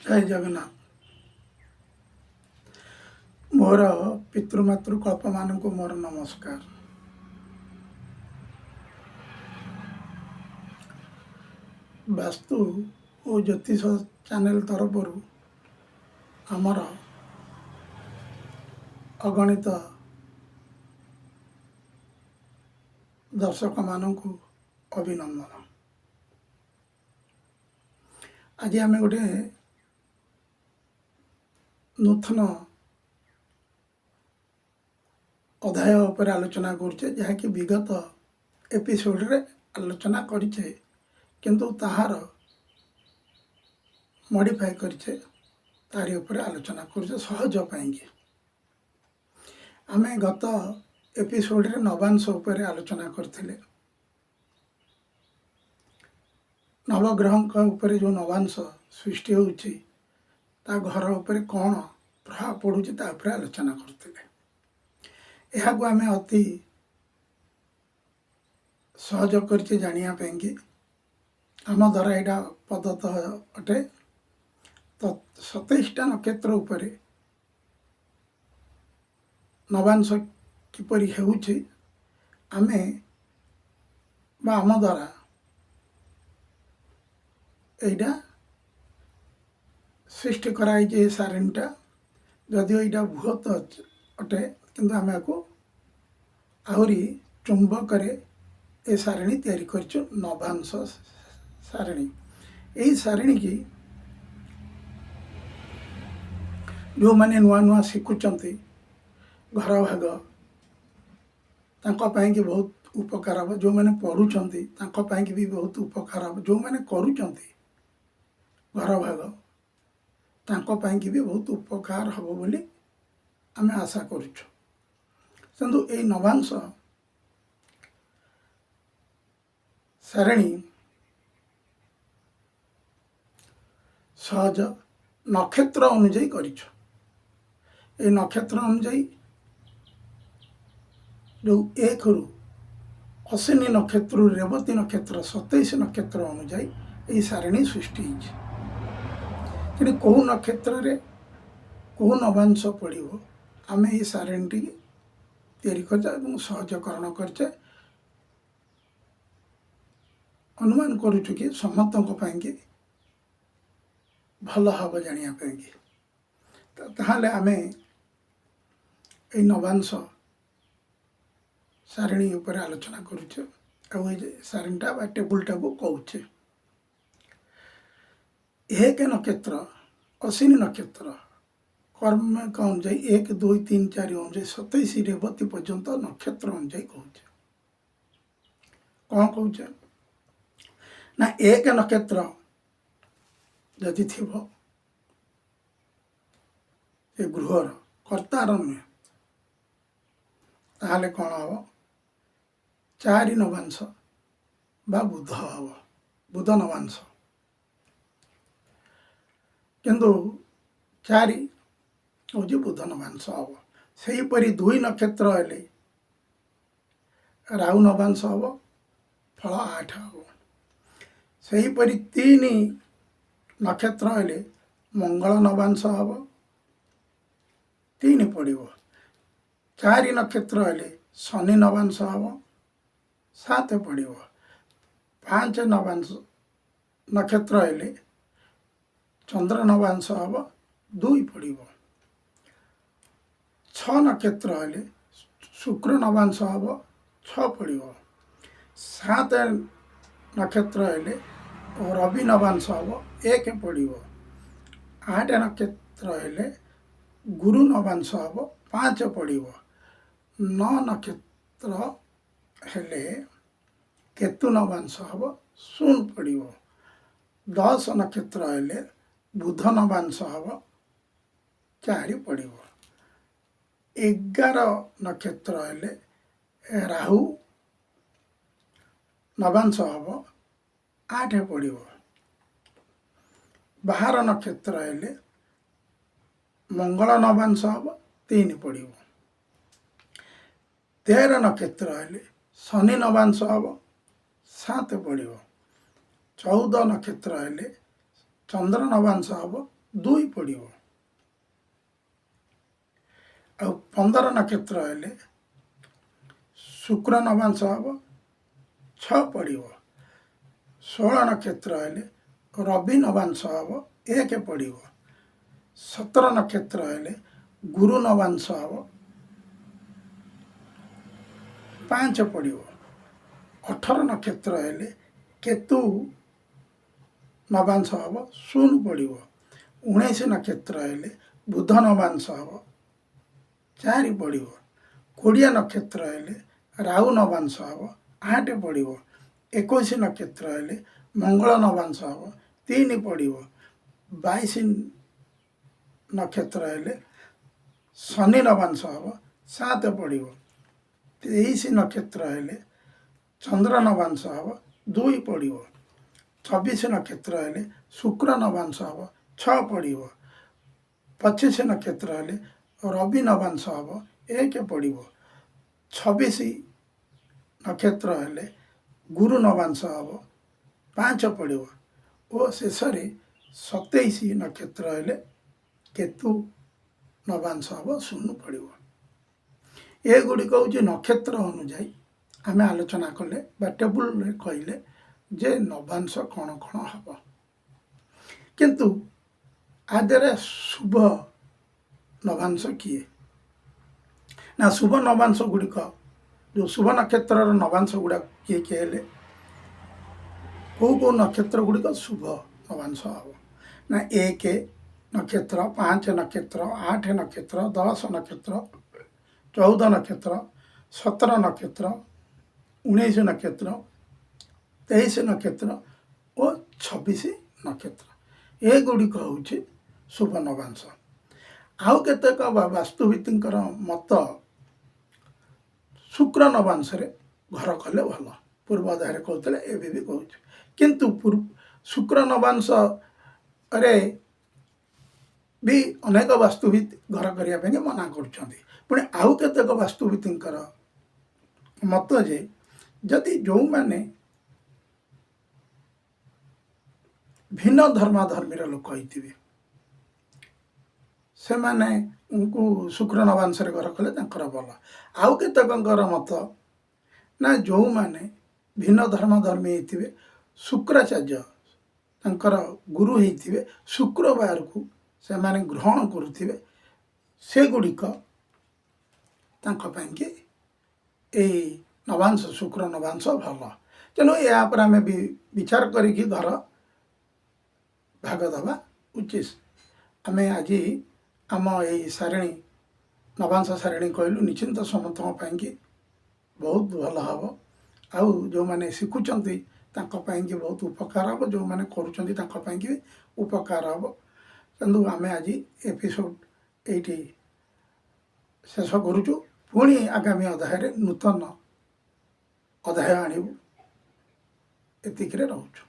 जय जगन्नाथ। मोर पितृमातृकल्प मान को मोर नमस्कार। वास्तु और ज्योतिष चैनल तरफ आमर अगणित दर्शक मान अभिनंदन। आज आम गोटे नूतन अध्याय पर आलोचना करछे जहाँकि विगत एपिसोड रे आलोचना करिछे किंतु ताहार मॉडिफाई करिछे तारी ऊपर आलोचना करछे सहज पाएंगे। आमे गत एपिसोड रे नवांश ऊपर आलोचना करथिले। नवग्रह ऊपर जो नवांश सृष्टि होउछि ता घर ऊपर कौन प्रभाव पड़ुछि ता ऊपर आलोचना करथिले। यह को आमे अति सहज करके जानिया पाएंगे आम द्वारा यहाँ पद्धत अटे। तो 27टा नक्षत्र उपर नवांश किपरि हेउछि आमे बा आम द्वारा एटा सृष्टि कराई सारणीटा जदिओ यहाँ बृहत अटे किंतु आमे को आहरी चुंबक ए सारणी तैयारी करछु नवांश सारणी। यही सारणी की जो माने नुआ नुआ शिखुचंती घर भाग तांको पाई की बहुत उपकार हो। जो माने पढ़ुचंती तांको पाई की भी बहुत उपकार हो। जो माने करूचंती घर भाग तांको पाई की भी बहुत उपकार हो बोली आमे आशा करूछु। किंतु ए नवांश सारणी सहज नक्षत्र अनुजाई करिछु। ए नक्षत्र अनुजाई जो 1 रु अश्विनी नक्षत्र रेवती नक्षत्र 27 नक्षत्र अनुजाई ए सारणी सृष्टि कि कौ नक्षत्र रे कौ नवांश पड़ो आमे ये सारणी तैयारी कर सहजकरण करछे अनुमान करूछु कि समस्तों पाएंगे भल हम जानिया पाएंगे। ताहले आमे ए नवांश सारणी ऊपर आलोचना करूछे। आ सारणीटा बा टेबुलटा को कहूछे। एक नक्षत्र अश्विनी नक्षत्र कर्म अनुजाई 1 2 3 4 अनुजाई 27 रेवती पर्यंत नक्षत्र अनुजाई कहूछे। कौन कहूछे ना एक नक्षत्र जदि थिबो ए गृहर कर्तार नुहे ताहले कौन हम 4 नवांश बा बुध हम बुध नवांश किंतु 4 हूँ बुध नवांश हम। से परी 2 नक्षत्र हेले राहु नवांश हम फल 8 हम। से परी 3 नक्षत्र हेले मंगल नवांश हम 3 पड़ो। 4 नक्षत्र हेले शनि नवांश हम 7 पड़ो। 5 नवांश नक्षत्र हेले चंद्र नवांश हम 2 पड़ो। 6 नक्षत्र हेले शुक्र नवांश हम 6 पड़ो। 7 नक्षत्र हेले रवि नवांश हम 1 पड़ो। 8 नक्षत्र हेले गुरु नवांश हम 5 पड़ो। 9 नक्षत्र हेले केतु नवांश हम 0 पड़ो। 10 नक्षत्र हेले बुध नवांश हम 4 पड़ो। 11 नक्षत्र हेले राहु नवांश हम 8 पड़ो। 12 नक्षत्र हेले मंगल नवांश हम 3 पड़ो। 13 नक्षत्र हेले शनि नवांश हम 7 पड़ो। 14 नक्षत्र हेले चंद्र नवांश हम 2 पड़िबो। आ 15 नक्षत्र हेले शुक्र नवांश हम 6 पड़िबो। 16 नक्षत्र हेले रवि नवांश हम 1 पड़िबो। 17 नक्षत्र हेले गुरु नवांश हम 5 पड़िबो। 18 नक्षत्र हेले केतु नवांश हम 0 पड़िबो। 19 नक्षत्र हेले बुध नवांश हम 4 पड़िबो। 20 नक्षत्र हेले राहु नवांश हम 8 पड़िबो। 21 नक्षत्र हेले मंगल नवांश हम 3 पड़िबो। 22 नक्षत्र हेले शनि नवांश हम 7 पड़िबो। 23 नक्षत्र हेले चंद्र नवांश हम 2 पड़िबो। 24 नक्षत्र हेले शुक्र नवांश हम 6 पड़िबो। 25 नक्षत्र हेले रवि नवांश हम 1 पड़िबो। 26 नक्षत्र हेले गुरु नवांश हम 5 पड़िबो। और शेष 27 नक्षत्र हेले केतु नवांश हम 0 पड़िबो। ये गुड़िक हूँ नक्षत्र अनुजाई आम आलोचना कले बा टेबुल कहले जे नवांश कौन कौन हम किंतु आदरे शुभ नवांश किए ना शुभ नवांश गुड़िक जो शुभ नक्षत्र नवांश गुड़ा किए किए हेले कौ नक्षत्र गुड़िक शुभ नवांश हम ना 1 नक्षत्र 5 नक्षत्र 8 नक्षत्र 10 नक्षत्र 14 नक्षत्र 17 नक्षत्र 19 नक्षत्र 23 नक्षत्र और 26 नक्षत्र ये गुड़िक हूँ शुभ नवांश। आउ केतेक वास्तुविदर मत शुक्र नवांश घर कले भल पूर्व अध्याय कहते एवं भी कहूँ किंतु शुक्र नवांश रे भी अनेक वास्तुविद घर करने मना कर आउ केतेक वास्तुविदर मत जे जदि जो माने भिन्न धर्माधर्मीर लोक होइतिबे से माने उनको शुक्र नवांश घर कले भल। आउ केतेकंकर मत ना जो माने भिन्न धर्मधर्मी होइतिबे शुक्राचार्य तंकर गुरु होइतिबे शुक्रवार को से माने ग्रहण करुथिबे से गुड़िक तांका पाइके ए नवांश शुक्र नवांश भल। तेणु या पर आम विचार करिकी घर भाग दबा उचित। आम आज आम यही सारिणी नवांश सारिणी कहलु निश्चिंत समस्त बहुत भल हम आउ जो मैंने शिखुंट बहुत उपकार हम जो मैंने करुँच उपकार हम। तेणु आम आज एपिसोड ये शेष करुचु पुणी आगामी अध्याय नूतन अध्याय आणबू एतिक रोचु।